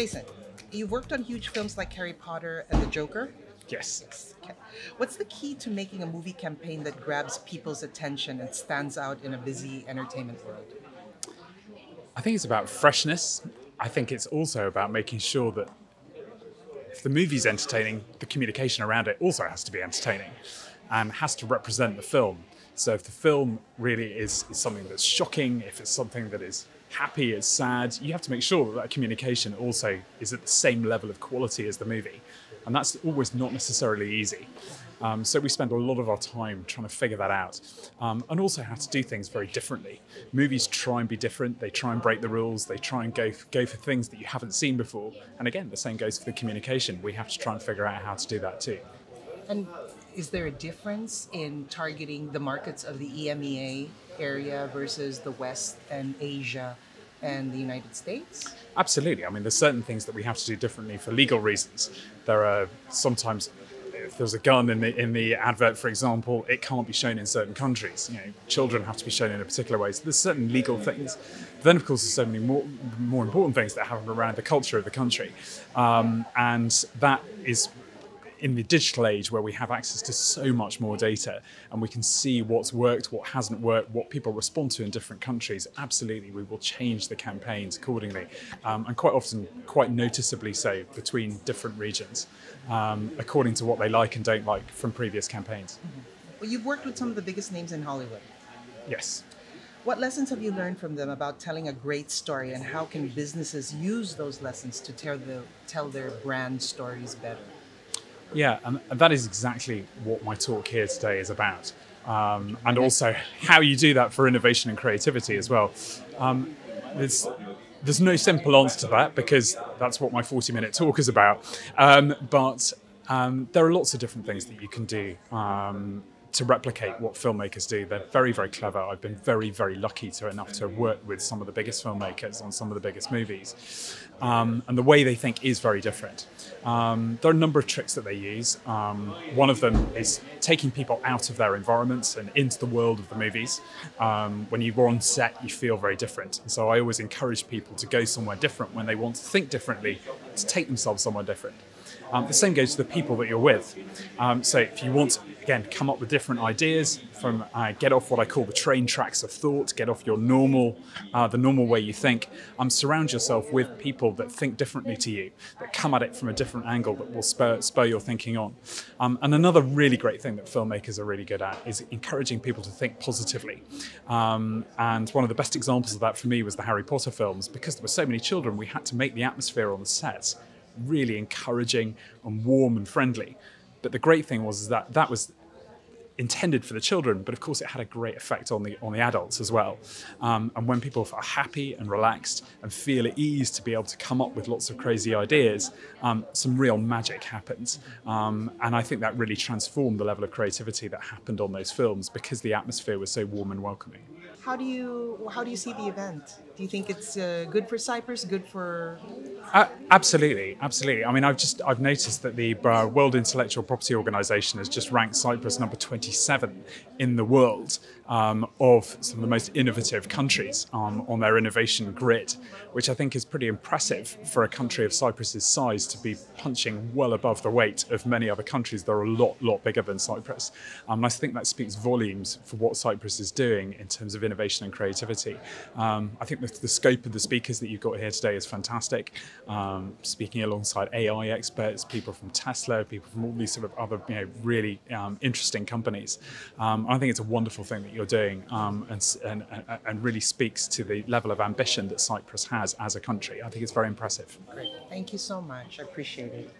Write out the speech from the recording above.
Jason, you've worked on huge films like Harry Potter and The Joker. Yes. Okay. What's the key to making a movie campaign that grabs people's attention and stands out in a busy entertainment world? I think it's about freshness. I think it's also about making sure that if the movie's entertaining, the communication around it also has to be entertaining and has to represent the film. So if the film really is something that's shocking, if it's something that is happy, it's sad, you have to make sure that that communication also is at the same level of quality as the movie. And that's always not necessarily easy. So we spend a lot of our time trying to figure that out, and also how to do things very differently. Movies try and be different, they try and break the rules, they try and go for things that you haven't seen before. And again, the same goes for the communication. We have to try and figure out how to do that too. And is there a difference in targeting the markets of the EMEA area versus the West and Asia and the United States? Absolutely. I mean, there's certain things that we have to do differently for legal reasons. There are sometimes, if there's a gun in the advert, for example, it can't be shown in certain countries. You know, children have to be shown in a particular way. So there's certain legal things. Then, of course, there's so many more important things that happen around the culture of the country, and that is. In the digital age where we have access to so much more data and we can see what's worked, what hasn't worked, what people respond to in different countries, absolutely we will change the campaigns accordingly, and quite often, quite noticeably so, between different regions, according to what they like and don't like from previous campaigns. Mm-hmm. Well, you've worked with some of the biggest names in Hollywood. Yes. What lessons have you learned from them about telling a great story, and how can businesses use those lessons to tell their brand stories better? Yeah, and that is exactly what my talk here today is about. And also how you do that for innovation and creativity as well. There's no simple answer to that because that's what my 40-minute talk is about. But there are lots of different things that you can do to replicate what filmmakers do. They're very, very clever. I've been very, very lucky enough to work with some of the biggest filmmakers on some of the biggest movies. And the way they think is very different. There are a number of tricks that they use. One of them is taking people out of their environments and into the world of the movies. When you're on set, you feel very different. And so I always encourage people to go somewhere different when they want to think differently, to take themselves somewhere different. The same goes to the people that you're with. So if you want to, again, come up with different ideas, from get off what I call the train tracks of thought, get off your the normal way you think, surround yourself with people that think differently to you, that come at it from a different angle, that will spur your thinking on. And another really great thing that filmmakers are really good at is encouraging people to think positively. And one of the best examples of that for me was the Harry Potter films. Because there were so many children, we had to make the atmosphere on the sets really encouraging and warm and friendly. But the great thing was that was intended for the children, but of course it had a great effect on the adults as well. And when people are happy and relaxed and feel at ease to be able to come up with lots of crazy ideas, some real magic happens. And I think that really transformed the level of creativity that happened on those films because the atmosphere was so warm and welcoming. How do you see the event? Do you think it's good for Cyprus? Good for? Absolutely. I mean, I've noticed that the World Intellectual Property Organization has just ranked Cyprus number 27 in the world of some of the most innovative countries on their innovation grid, which I think is pretty impressive for a country of Cyprus's size to be punching well above the weight of many other countries that are a lot bigger than Cyprus. I think that speaks volumes for what Cyprus is doing in terms of innovation and creativity. I think the scope of the speakers that you've got here today is fantastic. Speaking alongside AI experts, people from Tesla, people from all these sort of other really interesting companies. I think it's a wonderful thing that you're doing, and really speaks to the level of ambition that Cyprus has as a country. I think it's very impressive. Great. Thank you so much. I appreciate it.